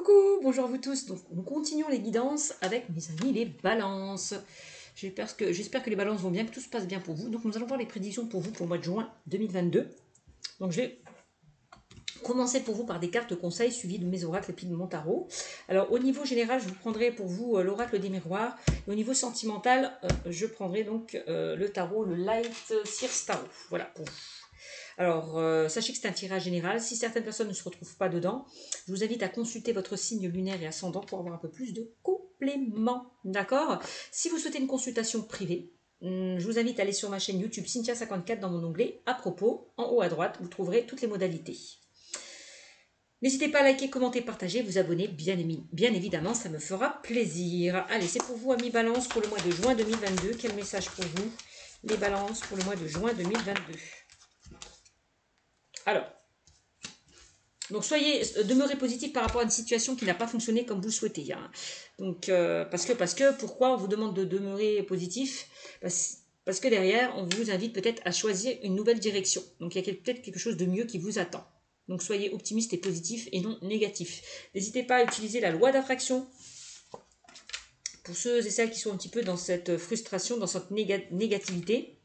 Coucou, bonjour à vous tous. Donc, nous continuons les guidances avec mes amis les balances. J'espère que les balances vont bien, que tout se passe bien pour vous. Donc, nous allons voir les prédictions pour vous pour le mois de juin 2022. Donc, je vais commencer pour vous par des cartes conseils suivies de mes oracles et puis de mon tarot. Alors, au niveau général, je vous prendrai pour vous l'oracle des miroirs. Et au niveau sentimental, je prendrai donc le tarot, le Light Seers Tarot. Voilà, pour vous. Alors, sachez que c'est un tirage général. Si certaines personnes ne se retrouvent pas dedans, je vous invite à consulter votre signe lunaire et ascendant pour avoir un peu plus de compléments. D'accord? Si vous souhaitez une consultation privée, je vous invite à aller sur ma chaîne YouTube Cynthia54 dans mon onglet à propos. En haut à droite, vous trouverez toutes les modalités. N'hésitez pas à liker, commenter, partager, vous abonner, bien évidemment, ça me fera plaisir. Allez, c'est pour vous, amis Balance, pour le mois de juin 2022. Quel message pour vous, les Balances, pour le mois de juin 2022? Alors, donc demeurez positif par rapport à une situation qui n'a pas fonctionné comme vous le souhaitez. Hein. Donc, parce que, pourquoi on vous demande de demeurer positif? Parce que derrière, on vous invite peut-être à choisir une nouvelle direction. Donc, il y a peut-être quelque chose de mieux qui vous attend. Donc, soyez optimiste et positif et non négatif. N'hésitez pas à utiliser la loi d'attraction pour ceux et celles qui sont un petit peu dans cette frustration, dans cette négativité.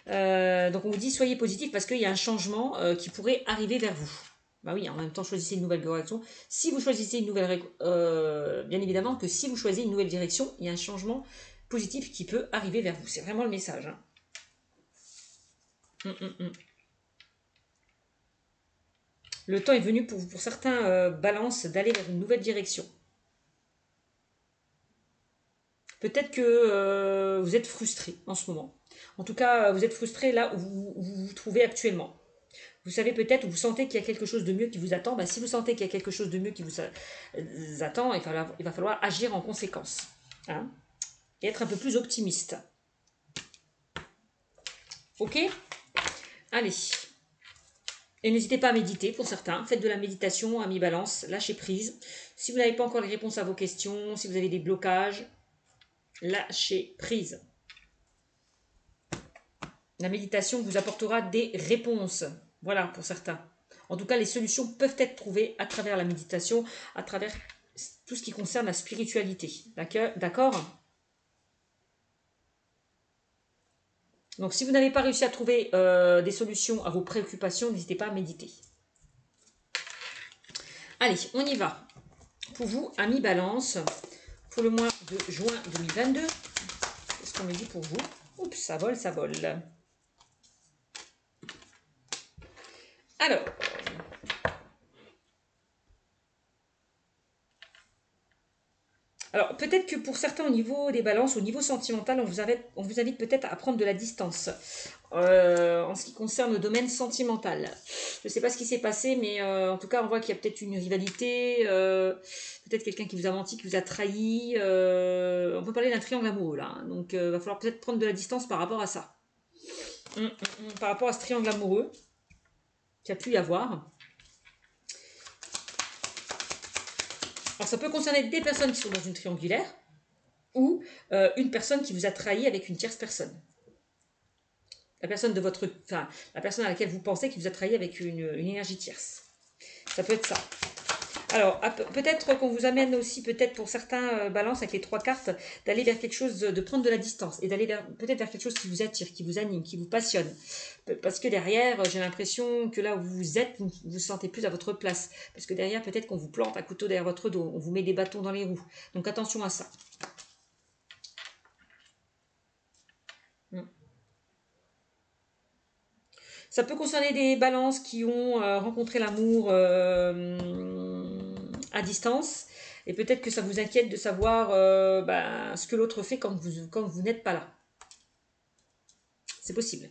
Donc on vous dit soyez positif parce qu'il y a un changement qui pourrait arriver vers vous. Bah oui, en même temps choisissez une nouvelle direction. Si vous choisissez une nouvelle bien évidemment que si vous choisissez une nouvelle direction, il y a un changement positif qui peut arriver vers vous. C'est vraiment le message. Hein. Le temps est venu pour certains balances d'aller vers une nouvelle direction. Peut-être que vous êtes frustré en ce moment. En tout cas, vous êtes frustré là où vous vous trouvez actuellement. Vous savez peut-être, ou vous sentez qu'il y a quelque chose de mieux qui vous attend. Ben, si vous sentez qu'il y a quelque chose de mieux qui vous attend, il va falloir agir en conséquence. Hein, et être un peu plus optimiste. Ok? Allez. Et n'hésitez pas à méditer pour certains. Faites de la méditation à mi-balance. Lâchez prise. Si vous n'avez pas encore les réponses à vos questions, si vous avez des blocages, lâchez prise. La méditation vous apportera des réponses. Voilà, pour certains. En tout cas, les solutions peuvent être trouvées à travers la méditation, à travers tout ce qui concerne la spiritualité. D'accord? Donc, si vous n'avez pas réussi à trouver des solutions à vos préoccupations, n'hésitez pas à méditer. Allez, on y va. Pour vous, amis Balance, pour le mois de juin 2022, qu'est-ce qu'on me dit pour vous? Oups, ça vole, ça vole. Alors, peut-être que pour certains, au niveau des balances, au niveau sentimental, on vous invite peut-être à prendre de la distance en ce qui concerne le domaine sentimental. Je ne sais pas ce qui s'est passé, mais en tout cas, on voit qu'il y a peut-être une rivalité, peut-être quelqu'un qui vous a menti, qui vous a trahi. On peut parler d'un triangle amoureux, là. Hein. Donc, il va falloir peut-être prendre de la distance par rapport à ça. Par rapport à ce triangle amoureux qu'il y a pu y avoir. Alors, ça peut concerner des personnes qui sont dans une triangulaire ou une personne qui vous a trahi avec une tierce personne. La personne la personne à laquelle vous pensez qui vous a trahi avec une énergie tierce. Ça peut être ça. Alors, peut-être qu'on vous amène aussi, peut-être pour certains balances avec les 3 cartes, d'aller vers quelque chose, de prendre de la distance et d'aller peut-être vers quelque chose qui vous attire, qui vous anime, qui vous passionne. Parce que derrière, j'ai l'impression que là où vous êtes, vous vous sentez plus à votre place. Parce que derrière, peut-être qu'on vous plante un couteau derrière votre dos, on vous met des bâtons dans les roues. Donc attention à ça. Ça peut concerner des balances qui ont rencontré l'amour à distance. Et peut-être que ça vous inquiète de savoir ce que l'autre fait quand vous n'êtes pas là. C'est possible.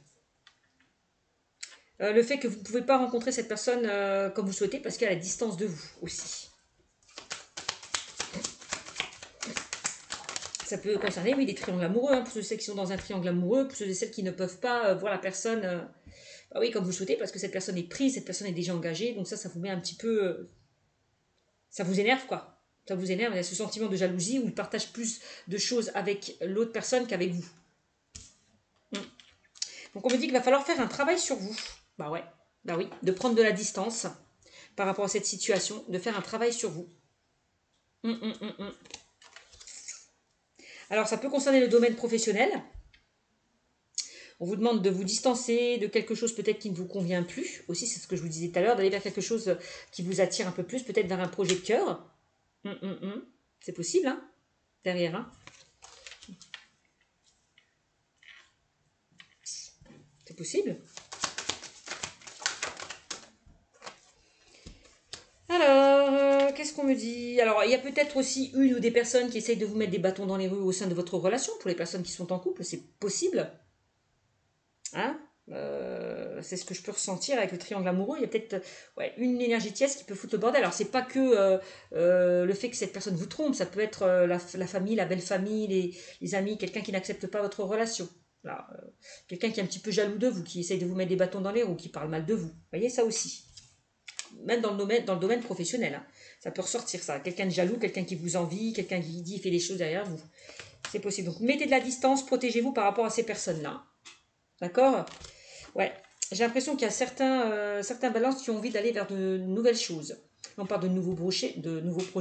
Le fait que vous ne pouvez pas rencontrer cette personne comme vous souhaitez parce qu'elle est à distance de vous aussi. Ça peut concerner, oui, des triangles amoureux. Hein, pour ceux qui sont dans un triangle amoureux, pour ceux et celles qui ne peuvent pas voir la personne... oui, comme vous le souhaitez, parce que cette personne est prise, cette personne est déjà engagée, donc ça vous met un petit peu... ça vous énerve, quoi. Ça vous énerve, il y a ce sentiment de jalousie où il partage plus de choses avec l'autre personne qu'avec vous. Donc on me dit qu'il va falloir faire un travail sur vous. Bah oui, de prendre de la distance par rapport à cette situation, de faire un travail sur vous. Hum. Alors, ça peut concerner le domaine professionnel. On vous demande de vous distancer de quelque chose peut-être qui ne vous convient plus. Aussi, c'est ce que je vous disais tout à l'heure, d'aller vers quelque chose qui vous attire un peu plus, peut-être vers un projet de cœur. C'est possible, hein, derrière. Hein. C'est possible. Alors, qu'est-ce qu'on me dit? Alors, il y a peut-être aussi une ou des personnes qui essayent de vous mettre des bâtons dans les roues au sein de votre relation. Pour les personnes qui sont en couple, c'est possible. Hein, c'est ce que je peux ressentir avec le triangle amoureux. Il y a peut-être une énergie tiède qui peut foutre le bordel. Alors, c'est pas que le fait que cette personne vous trompe, ça peut être la famille, la belle famille, les amis, quelqu'un qui n'accepte pas votre relation. Quelqu'un qui est un petit peu jaloux de vous, qui essaye de vous mettre des bâtons dans les roues, qui parle mal de vous. Vous voyez, ça aussi. Même dans le domaine professionnel. Hein. Ça peut ressortir, ça. Quelqu'un de jaloux, quelqu'un qui vous envie, quelqu'un qui dit, fait des choses derrière vous. C'est possible. Donc, mettez de la distance, protégez-vous par rapport à ces personnes-là. D'accord? Ouais. J'ai l'impression qu'il y a certains balances qui ont envie d'aller vers de nouvelles choses. On parle de nouveaux projets,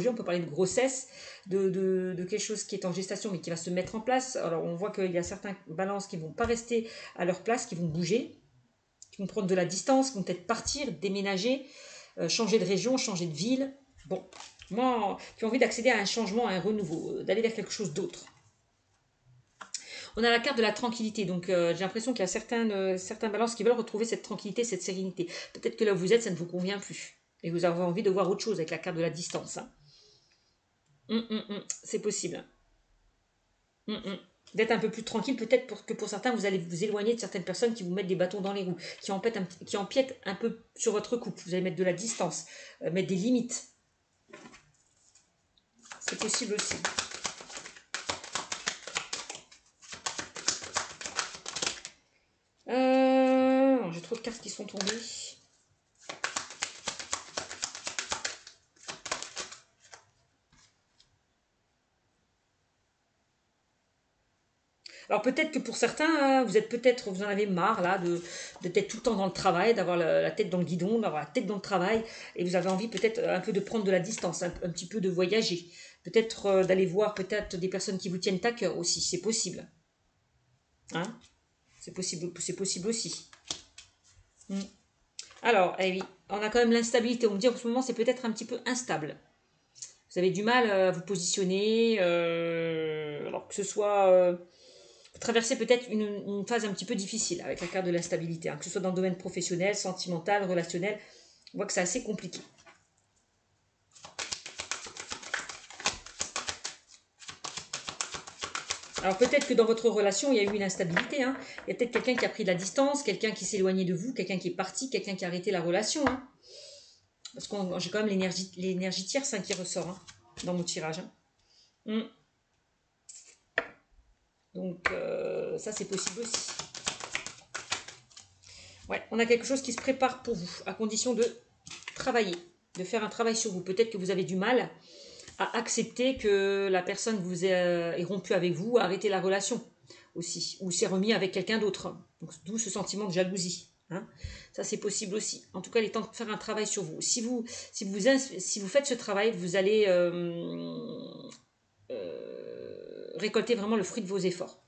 on peut parler de grossesse, de quelque chose qui est en gestation mais qui va se mettre en place. Alors on voit qu'il y a certains balances qui ne vont pas rester à leur place, qui vont bouger, qui vont prendre de la distance, qui vont peut-être partir, déménager, changer de région, changer de ville. Bon, moi, qui ont envie d'accéder à un changement, à un renouveau, d'aller vers quelque chose d'autre. On a la carte de la tranquillité, donc j'ai l'impression qu'il y a certains balances qui veulent retrouver cette tranquillité, cette sérénité. Peut-être que là où vous êtes, ça ne vous convient plus. Et vous avez envie de voir autre chose avec la carte de la distance. Hein. C'est possible. D'être un peu plus tranquille, peut-être que pour certains, vous allez vous éloigner de certaines personnes qui vous mettent des bâtons dans les roues, qui empiètent un peu sur votre couple. Vous allez mettre de la distance, mettre des limites. C'est possible aussi. J'ai trop de cartes qui sont tombées. Alors peut-être que pour certains, vous en avez marre là d'être tout le temps dans le travail, d'avoir la tête dans le guidon, d'avoir la tête dans le travail, et vous avez envie peut-être un peu de prendre de la distance, un petit peu de voyager, peut-être d'aller voir peut-être des personnes qui vous tiennent à cœur aussi, c'est possible. Hein, c'est possible aussi. Alors, eh oui, on a quand même l'instabilité. On me dit en ce moment c'est peut-être un petit peu instable. Vous avez du mal à vous positionner, alors que ce soit... vous traversez peut-être une phase un petit peu difficile avec la carte de l'instabilité, hein, que ce soit dans le domaine professionnel, sentimental, relationnel. On voit que c'est assez compliqué. Alors peut-être que dans votre relation, il y a eu une instabilité. Hein. Il y a peut-être quelqu'un qui a pris de la distance, quelqu'un qui s'est éloigné de vous, quelqu'un qui est parti, quelqu'un qui a arrêté la relation. Hein. Parce que j'ai quand même l'énergie tierce qui ressort hein, dans mon tirage. Hein. Donc ça c'est possible aussi. Ouais, on a quelque chose qui se prépare pour vous, à condition de travailler, de faire un travail sur vous. Peut-être que vous avez du mal à accepter que la personne vous est rompue avec vous, a arrêté la relation aussi, ou s'est remis avec quelqu'un d'autre. D'où ce sentiment de jalousie. Hein. Ça, c'est possible aussi. En tout cas, il est temps de faire un travail sur vous. Si vous faites ce travail, vous allez récolter vraiment le fruit de vos efforts.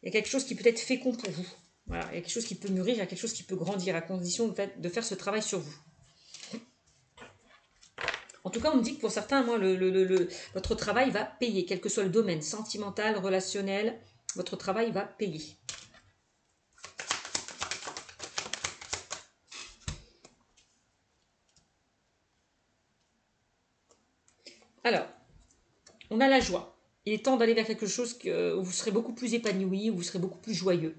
Il y a quelque chose qui peut être fécond pour vous. Voilà, il y a quelque chose qui peut mûrir, il y a quelque chose qui peut grandir, à condition de faire ce travail sur vous. En tout cas, on me dit que pour certains, moi, votre travail va payer, quel que soit le domaine, sentimental, relationnel, votre travail va payer. Alors, on a la joie. Il est temps d'aller vers quelque chose où vous serez beaucoup plus épanoui, où vous serez beaucoup plus joyeux.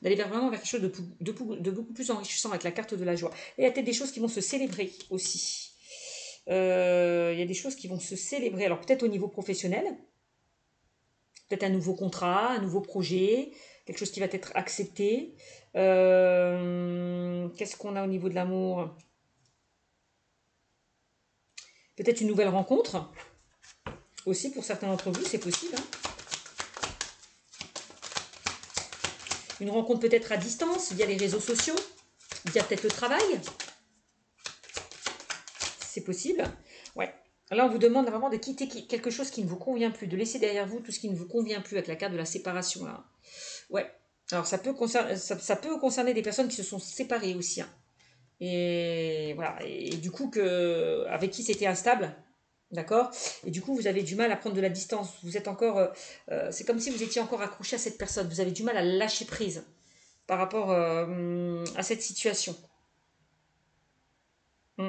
D'aller vraiment vers quelque chose de beaucoup plus enrichissant avec la carte de la joie. Et il y a peut-être des choses qui vont se célébrer aussi. Il y a des choses qui vont se célébrer. Alors peut-être au niveau professionnel, peut-être un nouveau contrat, un nouveau projet, quelque chose qui va être accepté. Qu'est-ce qu'on a au niveau de l'amour? Peut-être une nouvelle rencontre. Aussi pour certains d'entre vous, c'est possible. Hein. Une rencontre peut-être à distance, via les réseaux sociaux, via peut-être le travail. C'est possible. Ouais. Là, on vous demande vraiment de quitter quelque chose qui ne vous convient plus, de laisser derrière vous tout ce qui ne vous convient plus avec la carte de la séparation. Là. Ouais. Alors, ça peut concerner des personnes qui se sont séparées aussi. Hein. Et voilà. Et du coup, avec qui c'était instable. D'accord. Et du coup, vous avez du mal à prendre de la distance. Vous êtes encore... c'est comme si vous étiez encore accroché à cette personne. Vous avez du mal à lâcher prise par rapport à cette situation. Mm.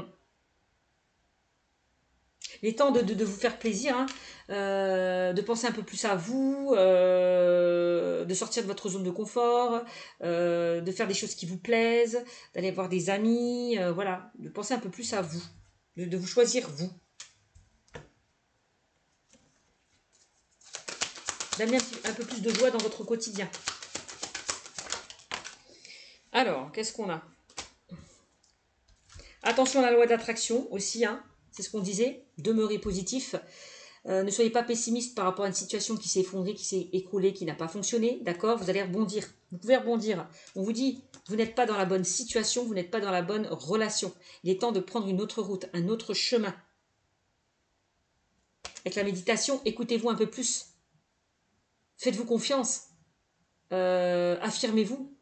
Il est temps de vous faire plaisir, hein, de penser un peu plus à vous, de sortir de votre zone de confort, de faire des choses qui vous plaisent, d'aller voir des amis, voilà, de penser un peu plus à vous, de vous choisir vous. D'amener un peu plus de joie dans votre quotidien. Alors, qu'est-ce qu'on a? Attention à la loi d'attraction aussi, hein, c'est ce qu'on disait, demeurez positif. Ne soyez pas pessimiste par rapport à une situation qui s'est effondrée, qui s'est écroulée, qui n'a pas fonctionné, d'accord? Vous allez rebondir, vous pouvez rebondir. On vous dit, vous n'êtes pas dans la bonne situation, vous n'êtes pas dans la bonne relation. Il est temps de prendre une autre route, un autre chemin. Avec la méditation, écoutez-vous un peu plus. Faites-vous confiance. Affirmez-vous.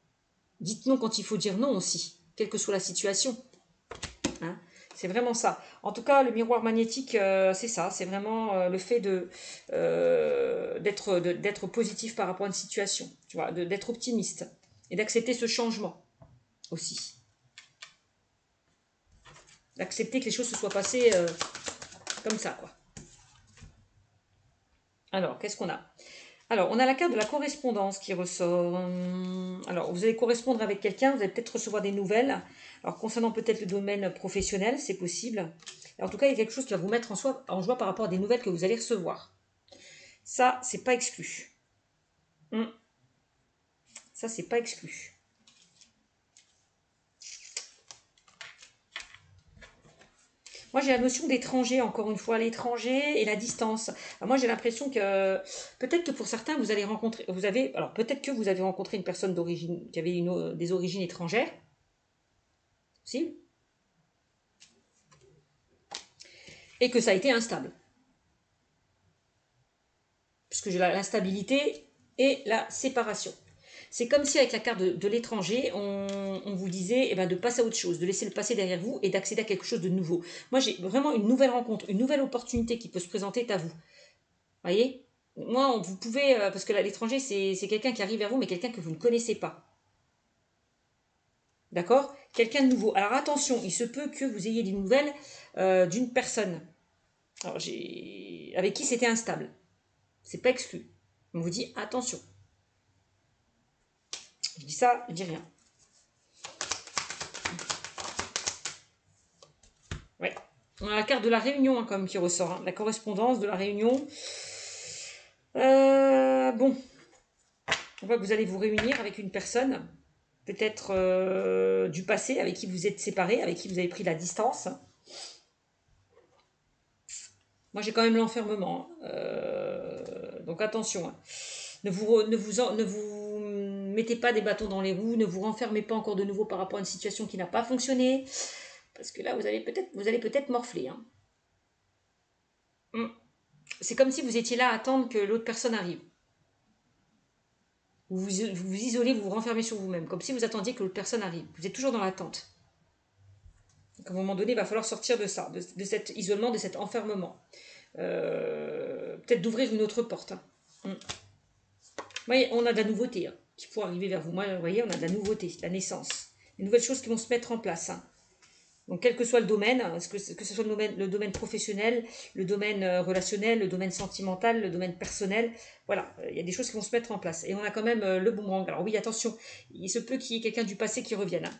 Dites non quand il faut dire non aussi, quelle que soit la situation. Hein, c'est vraiment ça. En tout cas, le miroir magnétique, c'est ça. C'est vraiment le fait d'être positif par rapport à une situation. Tu vois, d'être optimiste et d'accepter ce changement aussi. D'accepter que les choses se soient passées comme ça, quoi. Alors, qu'est-ce qu'on a? Alors, on a la carte de la correspondance qui ressort. Alors, vous allez correspondre avec quelqu'un, vous allez peut-être recevoir des nouvelles. Alors, concernant peut-être le domaine professionnel, c'est possible. En tout cas, il y a quelque chose qui va vous mettre en joie par rapport à des nouvelles que vous allez recevoir. Ça, c'est pas exclu. Ça, c'est pas exclu. Moi, j'ai la notion d'étranger, encore une fois, l'étranger et la distance. Alors, moi, j'ai l'impression que peut-être que pour certains, vous allez rencontrer, alors peut-être que vous avez rencontré une personne d'origine qui avait des origines étrangères, si, et que ça a été instable. Puisque j'ai l'instabilité et la séparation. C'est comme si avec la carte de l'étranger, on vous disait eh ben, de passer à autre chose, de laisser le passé derrière vous et d'accéder à quelque chose de nouveau. Moi, j'ai vraiment une nouvelle rencontre, une nouvelle opportunité qui peut se présenter à vous. Voyez? Moi, vous pouvez, parce que l'étranger, c'est quelqu'un qui arrive vers vous, mais quelqu'un que vous ne connaissez pas. D'accord? Quelqu'un de nouveau. Alors attention, il se peut que vous ayez des nouvelles d'une personne avec qui c'était instable. C'est pas exclu. On vous dit attention. Je dis ça, je dis rien. Ouais. On a la carte de la réunion hein, comme qui ressort. Hein. La correspondance de la réunion. Bon. On voit que vous allez vous réunir avec une personne. Peut-être du passé, avec qui vous êtes séparés, avec qui vous avez pris la distance. Moi, j'ai quand même l'enfermement. Donc attention. Hein. Ne vous mettez pas des bâtons dans les roues. Ne vous renfermez pas encore de nouveau par rapport à une situation qui n'a pas fonctionné. Parce que là, vous allez peut-être morfler. Hein. C'est comme si vous étiez là à attendre que l'autre personne arrive. Vous vous isolez, vous vous renfermez sur vous-même. Comme si vous attendiez que l'autre personne arrive. Vous êtes toujours dans l'attente. Donc à un moment donné, il va falloir sortir de ça, de cet isolement, de cet enfermement. Peut-être d'ouvrir une autre porte. Hein. Vous voyez, on a de la nouveauté hein, qui pourrait arriver vers vous. Moi, vous voyez, on a de la nouveauté, la naissance. Des nouvelles choses qui vont se mettre en place. Hein. Donc, quel que soit le domaine, que ce soit le domaine professionnel, le domaine relationnel, le domaine sentimental, le domaine personnel, voilà, il y a des choses qui vont se mettre en place. Et on a quand même le boomerang. Alors oui, attention, il se peut qu'il y ait quelqu'un du passé qui revienne. Hein.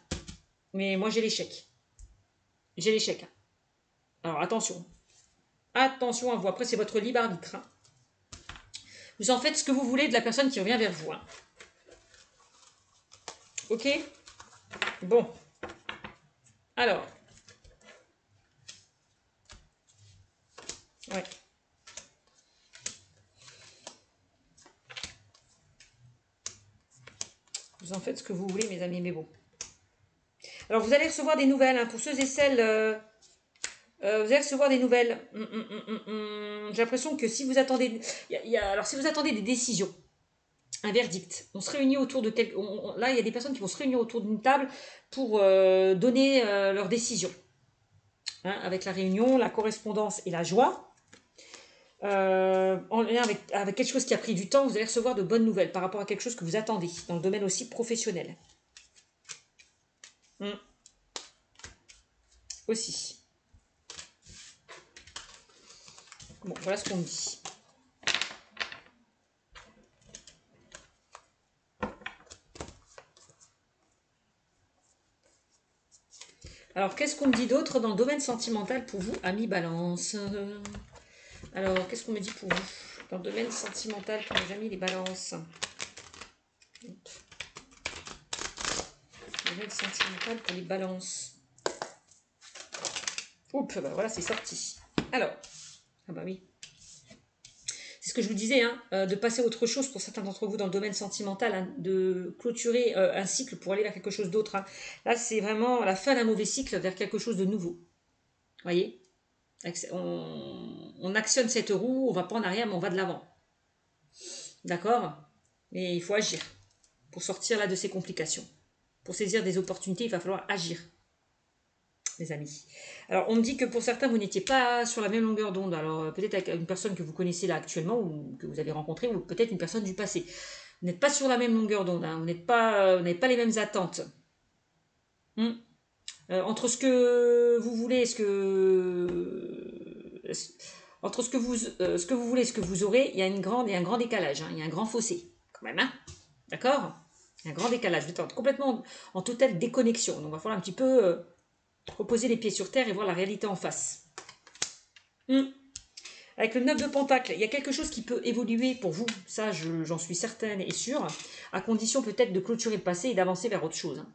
Mais moi, j'ai l'échec. J'ai l'échec. Hein. Alors, attention. Attention à vous. Après, c'est votre libre arbitre. Hein. Vous en faites ce que vous voulez de la personne qui revient vers vous. Hein. Ok? Bon. Alors. Ouais. Vous en faites ce que vous voulez, mes amis, mais bon. Alors, vous allez recevoir des nouvelles. Hein, pour ceux et celles Vous allez recevoir des nouvelles. J'ai l'impression que si vous attendez... alors, si vous attendez des décisions, un verdict, on se réunit autour de... là, il y a des personnes qui vont se réunir autour d'une table pour donner leurs décisions. Hein, avec la réunion, la correspondance et la joie. En lien avec quelque chose qui a pris du temps, vous allez recevoir de bonnes nouvelles par rapport à quelque chose que vous attendez, dans le domaine aussi professionnel. Aussi. Bon, voilà ce qu'on me dit. Alors, qu'est-ce qu'on me dit d'autre dans le domaine sentimental pour vous, amis Balance? Alors, qu'est-ce qu'on me dit pour vous dans le domaine sentimental pour les amis les Balances? Domaine sentimental pour les Balances. Oups, bah voilà, c'est sorti. Alors, ah bah oui. C'est ce que je vous disais, hein, de passer à autre chose pour certains d'entre vous dans le domaine sentimental, hein, de clôturer un cycle pour aller vers quelque chose d'autre. Hein. Là, c'est vraiment la fin d'un mauvais cycle vers quelque chose de nouveau. Vous voyez, on actionne cette roue, on va pas en arrière, mais on va de l'avant. D'accord? Mais il faut agir pour sortir là de ces complications. Pour saisir des opportunités, il va falloir agir, les amis. Alors, on me dit que pour certains, vous n'étiez pas sur la même longueur d'onde. Alors, peut-être avec une personne que vous connaissez là actuellement ou que vous avez rencontrée, ou peut-être une personne du passé. Vous n'êtes pas sur la même longueur d'onde. Hein. Vous n'avez pas les mêmes attentes. Entre ce que vous voulez, entre ce que vous voulez et ce que vous aurez, il y a un grand décalage. Hein. Il y a un grand fossé, quand même. Hein. D'accord? Il y a un grand décalage. Vous êtes complètement en totale déconnexion. Donc, il va falloir un petit peu... reposer les pieds sur terre et voir la réalité en face. Avec le 9 de Pentacle, il y a quelque chose qui peut évoluer pour vous. Ça, j'en suis certaine et sûre. À condition peut-être de clôturer le passé et d'avancer vers autre chose.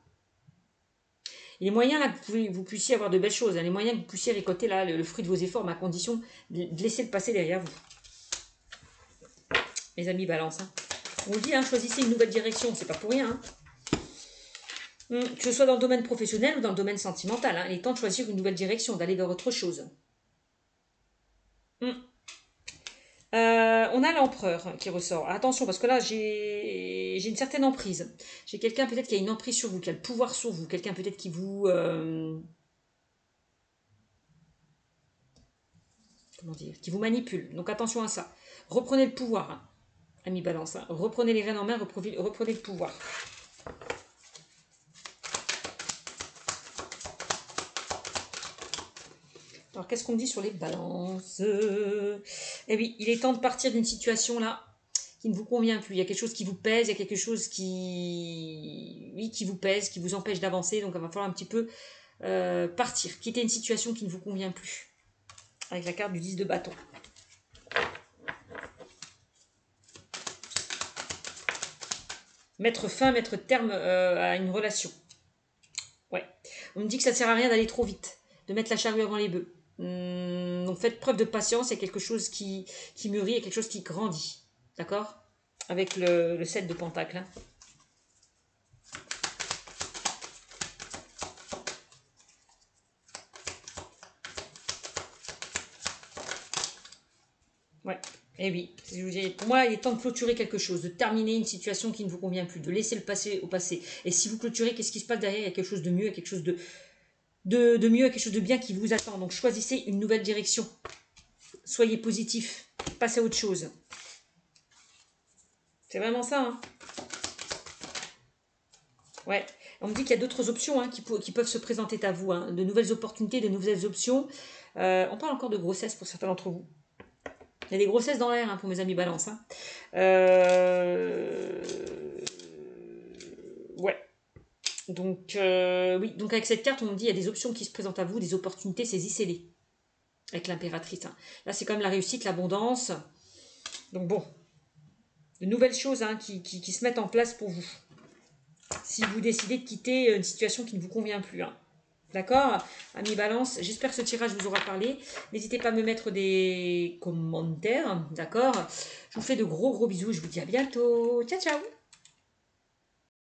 Il est moyen là, que vous puissiez avoir de belles choses. Hein. Les moyens que vous puissiez récolter là, le fruit de vos efforts, mais à condition de laisser le passé derrière vous. Mes amis Balance. Hein. On vous dit, hein, choisissez une nouvelle direction. C'est pas pour rien. Hein. Que ce soit dans le domaine professionnel ou dans le domaine sentimental, hein, il est temps de choisir une nouvelle direction, d'aller vers autre chose. On a l'empereur qui ressort. Attention, parce que là, j'ai une certaine emprise. J'ai quelqu'un peut-être qui a une emprise sur vous, qui a le pouvoir sur vous. Quelqu'un peut-être qui vous... comment dire? Qui vous manipule. Donc attention à ça. Reprenez le pouvoir, hein, ami Balance. Hein. Reprenez les rênes en main, reprenez le pouvoir. Alors, qu'est-ce qu'on me dit sur les balances? Eh oui, il est temps de partir d'une situation là qui ne vous convient plus. Il y a quelque chose qui vous pèse, il y a quelque chose qui vous pèse, qui vous empêche d'avancer. Donc, il va falloir un petit peu partir, quitter une situation qui ne vous convient plus. Avec la carte du 10 de bâton. Mettre terme à une relation. Ouais. On me dit que ça ne sert à rien d'aller trop vite, de mettre la charrue avant les bœufs. Donc faites preuve de patience, il y a quelque chose qui mûrit, il y a quelque chose qui grandit. D'accord? Avec le 7 de Pentacle. Hein. Ouais, et oui. Pour moi, il est temps de clôturer quelque chose, de terminer une situation qui ne vous convient plus, de laisser le passé au passé. Et si vous clôturez, qu'est-ce qui se passe derrière? Il y a quelque chose de mieux, il y a quelque chose de mieux, quelque chose de bien qui vous attend. Donc choisissez une nouvelle direction. Soyez positif. Passez à autre chose. C'est vraiment ça. Hein. Ouais. On me dit qu'il y a d'autres options hein, qui peuvent se présenter à vous. Hein. De nouvelles opportunités, de nouvelles options. On parle encore de grossesse pour certains d'entre vous. Il y a des grossesses dans l'air hein, pour mes amis Balance. Hein. Ouais. Donc, oui, donc avec cette carte, on me dit qu'il y a des options qui se présentent à vous, des opportunités, saisissez-les. Avec l'impératrice. Hein. Là, c'est quand même la réussite, l'abondance. Donc bon, de nouvelles choses hein, qui se mettent en place pour vous. Si vous décidez de quitter une situation qui ne vous convient plus. Hein. D'accord? Amis Balance, j'espère que ce tirage vous aura parlé. N'hésitez pas à me mettre des commentaires. D'accord? Je vous fais de gros bisous. Je vous dis à bientôt. Ciao, ciao!